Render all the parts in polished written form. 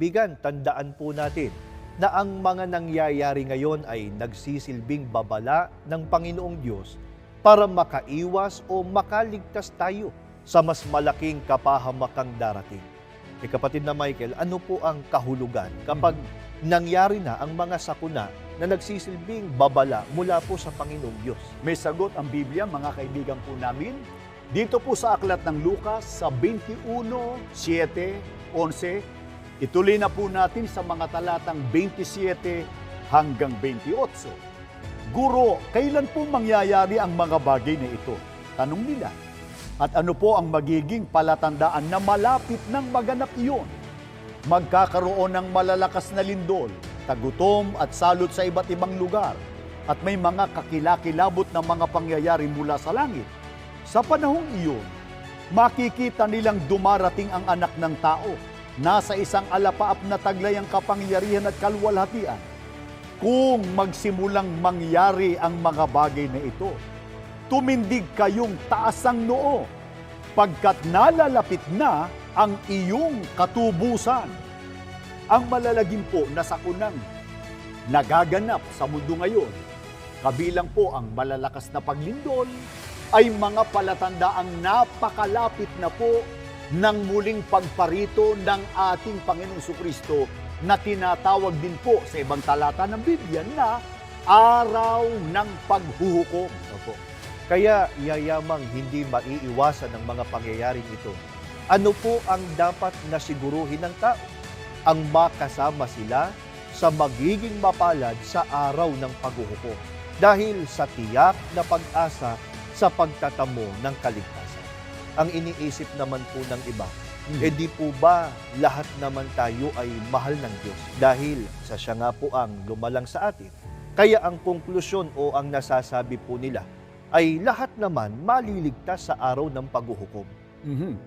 Bigan, tandaan po natin na ang mga nangyayari ngayon ay nagsisilbing babala ng Panginoong Diyos para makaiwas o makaligtas tayo sa mas malaking kapahamakang darating. Kapatid na Michael, ano po ang kahulugan kapag nangyari na ang mga sakuna na nagsisilbing babala mula po sa Panginoong Diyos? May sagot ang Biblia, mga kaibigan po namin. Dito po sa aklat ng Lucas sa 21:7, 11, ituloy na po natin sa mga talatang 27 hanggang 28. Guro, kailan po mangyayari ang mga bagay na ito? Tanong nila. At ano po ang magiging palatandaan na malapit nang maganap iyon? Magkakaroon ng malalakas na lindol, tagutom at salot sa iba't ibang lugar, at may mga kakilakilabot na mga pangyayari mula sa langit. Sa panahong iyon, makikita nilang dumarating ang anak ng tao. Nasa isang alapaap na taglay ang kapangyarihan at kaluwalhatian. Kung magsimulang mangyari ang mga bagay na ito, tumindig kayong taas ang noo, pagkat nalalapit na ang iyong katubusan. Ang malalagim po na sakunang nagaganap sa mundo ngayon, kabilang po ang malalakas na paglindol, ay mga palatandaang napakalapit na po ng muling pagparito ng ating Panginoong Jesucristo na tinatawag din po sa ibang talata ng Biblia na araw ng paghuhukom. Opo. Kaya yayamang hindi maiiwasan ng mga pangyayaring ito. Ano po ang dapat na siguruhin ng tao? Ang makasama sila sa magiging mapalad sa araw ng paghuhukom dahil sa tiyak na pag-asa sa pagtatamo ng kaligtasan. Ang iniisip naman po ng iba, di po ba lahat naman tayo ay mahal ng Diyos dahil sa siya nga po ang lumalang sa atin? Kaya ang konklusyon o ang nasasabi po nila ay lahat naman maliligtas sa araw ng paghuhukom.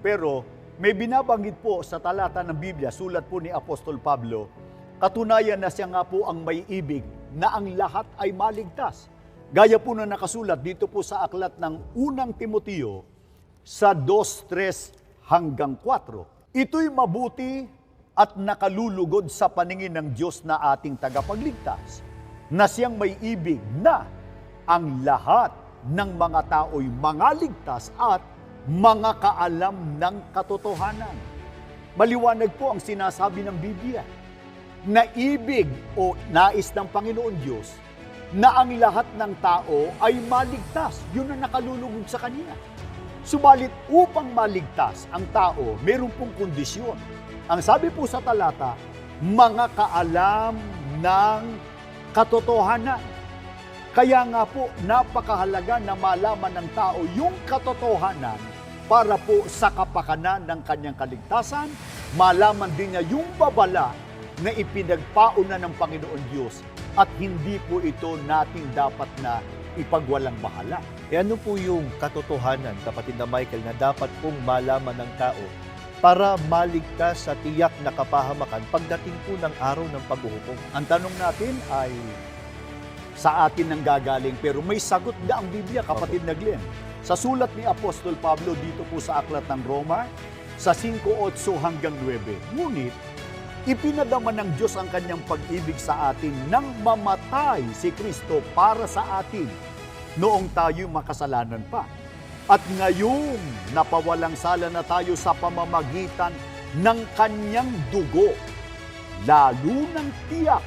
Pero may binabanggit po sa talata ng Biblia, sulat po ni Apostol Pablo, katunayan na siya nga po ang may ibig na ang lahat ay maligtas. Gaya po na nakasulat dito po sa aklat ng unang Timoteo sa 2:3 hanggang 4. Ito'y mabuti at nakalulugod sa paningin ng Diyos na ating tagapagligtas, na siyang may ibig na ang lahat ng mga tao'y mangaligtas at mga kaalam ng katotohanan. Maliwanag po ang sinasabi ng Biblia na ibig o nais ng Panginoon Diyos na ang lahat ng tao ay maligtas. Yun ang nakalulugod sa Kanya. Subalit upang maligtas ang tao, meron pong kondisyon. Ang sabi po sa talata, mga kaalam ng katotohanan. Kaya nga po, napakahalaga na malaman ng tao yung katotohanan para po sa kapakanan ng kanyang kaligtasan, malaman din niya yung babala na ipinagpauna ng Panginoon Diyos at hindi po ito nating dapat na ipagwalang bahala. Ano po yung katotohanan, kapatid na Michael, na dapat pong malaman ng tao para maligtas sa tiyak na kapahamakan pagdating po ng araw ng paghuhukom? Ang tanong natin ay sa atin nang gagaling, pero may sagot na ang Biblia, kapatid na Glenn. Sa sulat ni Apostol Pablo dito po sa aklat ng Roma, sa 5:8 hanggang 9, ngunit ipinadama ng Diyos ang kanyang pag-ibig sa atin nang mamatay si Kristo para sa atin noong tayo makasalanan pa. At ngayong napawalang sala na tayo sa pamamagitan ng kanyang dugo, lalo ng tiyak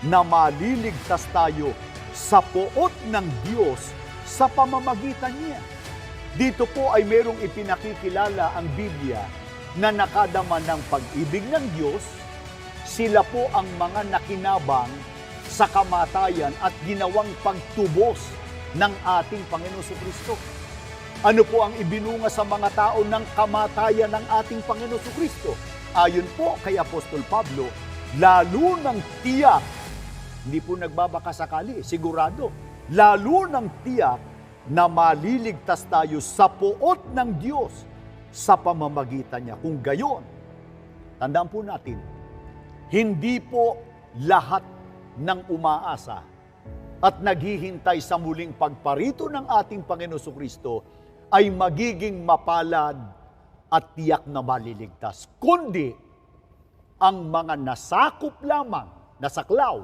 na maliligtas tayo sa poot ng Diyos sa pamamagitan niya. Dito po ay merong ipinakikilala ang Biblia na nakadama ng pag-ibig ng Diyos. Sila po ang mga nakinabang sa kamatayan at ginawang pagtubos ng ating Panginoon Jesucristo. Ano po ang ibinunga sa mga tao ng kamatayan ng ating Panginoon Jesucristo? Ayon po kay Apostol Pablo, lalo ng tiyak, hindi po nagbabaka sakali, sigurado, lalo ng tiyak na maliligtas tayo sa poot ng Diyos sa pamamagitan niya. Kung gayon, tandaan po natin, hindi po lahat ng umaasa at naghihintay sa muling pagparito ng ating Panginoon Jesucristo ay magiging mapalad at tiyak na maliligtas. Kundi, ang mga nasakop lamang, nasaklaw,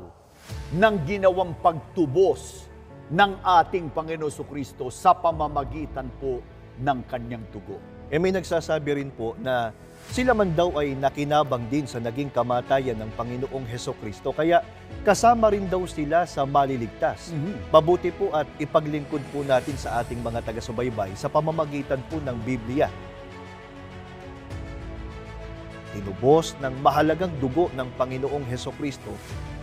ng ginawang pagtubos ng ating Panginoon Kristo sa pamamagitan po ng kanyang dugo. May nagsasabi rin po na sila man daw ay nakinabang din sa naging kamatayan ng Panginoong Hesukristo, kaya kasama rin daw sila sa maliligtas. Mabuti po at ipaglingkod po natin sa ating mga taga-subaybay sa pamamagitan po ng Biblia. Tinubos ng mahalagang dugo ng Panginoong Hesukristo,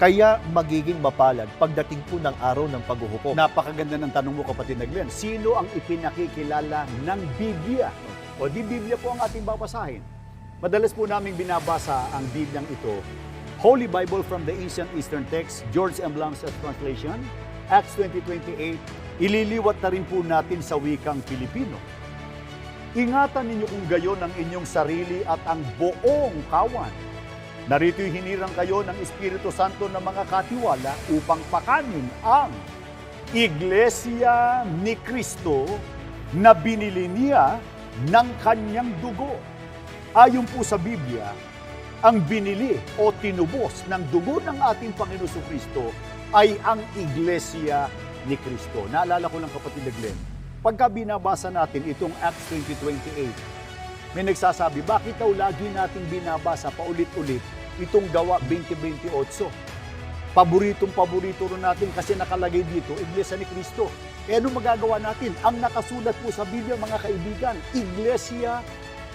kaya magiging mapalad pagdating po ng araw ng paghuhukom. Napakaganda ng tanong mo, kapatid na Glenn. Sino ang ipinakikilala ng Biblia? O di Biblia po ang ating babasahin. Madalas po namin binabasa ang Bibliang ito. Holy Bible from the Ancient Eastern Text, George M. Langs's translation, Acts 20:28, ililiwat na rin po natin sa wikang Pilipino. Ingatan ninyo kung gayon ang inyong sarili at ang buong kawan. Narito'y hinirang kayo ng Espiritu Santo ng mga katiwala upang pakanin ang Iglesia ni Cristo na binili niya ng kanyang dugo. Ayon po sa Biblia, ang binili o tinubos ng dugo ng ating Panginoon Kristo ay ang Iglesia ni Cristo. Naalala ko lang, kapatid na Glenn, pagka binabasa natin itong Acts 20:28, may nagsasabi, bakit daw lagi natin binabasa paulit-ulit itong Gawa 20:28? Paboritong-paborito rin natin kasi nakalagay dito, Iglesia ni Cristo. Ano magagawa natin? Ang nakasulat po sa Biblia, mga kaibigan, Iglesia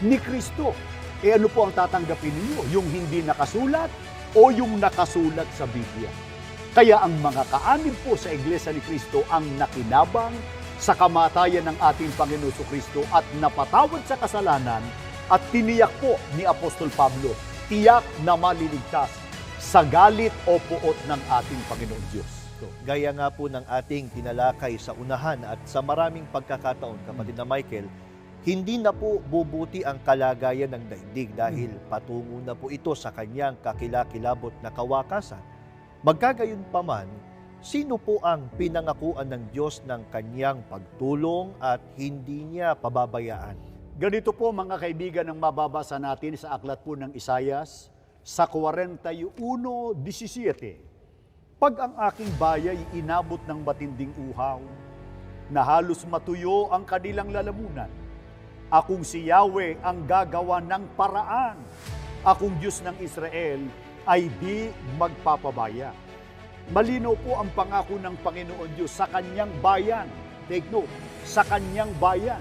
ni Cristo. Ano po ang tatanggapin niyo? Yung hindi nakasulat o yung nakasulat sa Biblia? Kaya ang mga kaanib po sa Iglesia ni Cristo ang nakinabang sa kamatayan ng ating Panginoon Kristo at napatawad sa kasalanan at tiniyak po ni Apostol Pablo, tiyak na maliligtas sa galit o puot ng ating Panginoon Diyos. Gaya nga po ng ating tinalakay sa unahan at sa maraming pagkakataon, kapatid na Michael, hindi na po bubuti ang kalagayan ng daigdig dahil patungo na po ito sa kanyang kakilakilabot na kawakasan. Magkagayon pa man, sino po ang pinangakuan ng Diyos ng kanyang pagtulong at hindi niya pababayaan? Ganito po, mga kaibigan, ang mababasa natin sa aklat po ng Isayas sa 41:17. Pag ang aking bayay inabot ng matinding uhaw, na halos matuyo ang kanilang lalamunan, akong si Yahweh ang gagawa ng paraan. Akong Diyos ng Israel ay di magpapabaya. Malinaw po ang pangako ng Panginoon Diyos sa kanyang bayan. Take note, sa kanyang bayan.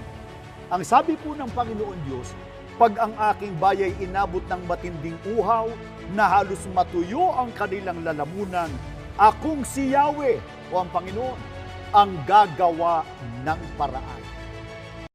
Ang sabi po ng Panginoon Diyos, pag ang aking bayay inabot ng matinding uhaw, na halos matuyo ang kanilang lalamunan, akong si Yahweh o ang Panginoon ang gagawa ng paraan.